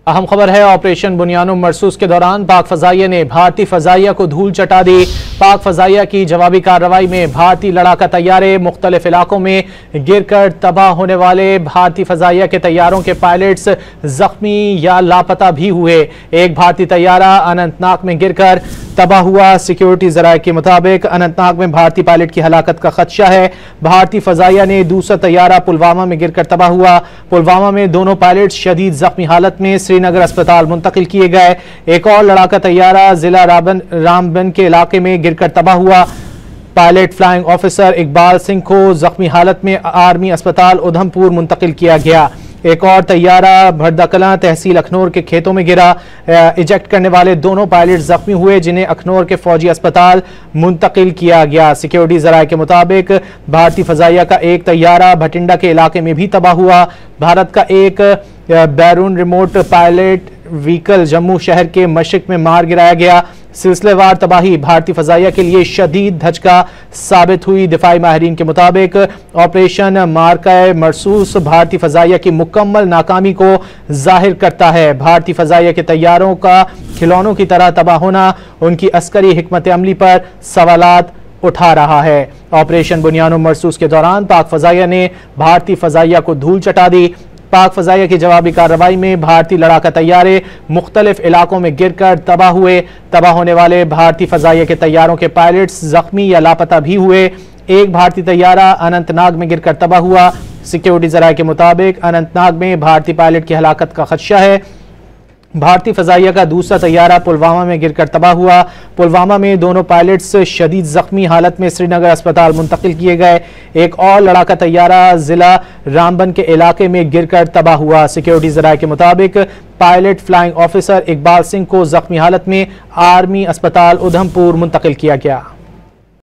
अहम खबर है, ऑपरेशन बुनियानुम मरसूस के दौरान पाक फजाइया ने भारतीय फजाइया को धूल चटा दी। पाक फजाइया की जवाबी कार्रवाई में भारतीय लड़ाका तैयारे मुख्तलिफ इलाकों में गिरकर तबाह होने वाले भारतीय फजाइया के तैयारों के पायलट्स जख्मी या लापता भी हुए। एक भारतीय तैयारा अनंतनाग में गिरकर तबाह हुआ। सिक्योरिटी जराये के मुताबिक अनंतनाग में भारतीय पायलट की हलाकत का खदशा है। भारतीय फजाइया ने दूसरा तैयारा पुलवामा में गिरकर तबाह हुआ। पुलवामा में दोनों पायलट शदीद जख्मी हालत में श्रीनगर अस्पताल मुंतकिल किए गए। एक और लड़ाका तैयारा जिला रामबन के इलाके में गिरकर तबाह हुआ। Pilot flying officer Iqbal Singh को जख्मी हालत में आर्मी अस्पताल उधमपुर मुंतकिल किया गया। एक और तैयारा भरदकला तहसील अखनौर के खेतों में गिरा। इजेक्ट करने वाले दोनों पायलट जख्मी हुए, जिन्हें अखनौर के फौजी अस्पताल मुंतकिल किया गया। सिक्योरिटी जराये के मुताबिक भारतीय फजाइया का एक तैयारा भटिंडा के इलाके में भी तबाह हुआ। भारत का एक बैरून रिमोट पायलट व्हीकल जम्मू शहर के मशरिक में मार गिराया गया। सिलसिलेवार तबाही भारतीय फजाइया के लिए शदीद धचका साबित हुई। दिफाई माहिरीन के मुताबिक ऑपरेशन मार्का मरसूस भारतीय फजाइया की मुकम्मल नाकामी को जाहिर करता है। भारतीय फजाइया के तैयारों का खिलौनों की तरह तबाह होना उनकी अस्करी हिकमत अमली पर सवालात उठा रहा है। ऑपरेशन बुनियानुम मरसूस के दौरान पाक फजाइया ने भारतीय फजाइया को धूल चटा दी। पाक फजाइया की जवाबी कार्रवाई में भारतीय लड़ाका तैयारे मुख्तलिफ इलाकों में गिरकर तबाह हुए। तबाह होने वाले भारतीय फजाइया के तैयारों के पायलट्स जख्मी या लापता भी हुए। एक भारतीय तैयारा अनंतनाग में गिरकर तबाह हुआ। सिक्योरिटी जराये के मुताबिक अनंतनाग में भारतीय पायलट की हलाकत का खदशा है। भारतीय फजाइया का दूसरा तैयारा पुलवामा में गिरकर तबाह हुआ। पुलवामा में दोनों पायलट्स शदीद जख्मी हालत में श्रीनगर अस्पताल मुंतकिल किए गए। एक और लड़ाका तैयारा जिला रामबन के इलाके में गिरकर तबाह हुआ। सिक्योरिटी जराये के मुताबिक pilot flying officer Iqbal Singh को जख्मी हालत में आर्मी अस्पताल उधमपुर मुंतकिल किया गया।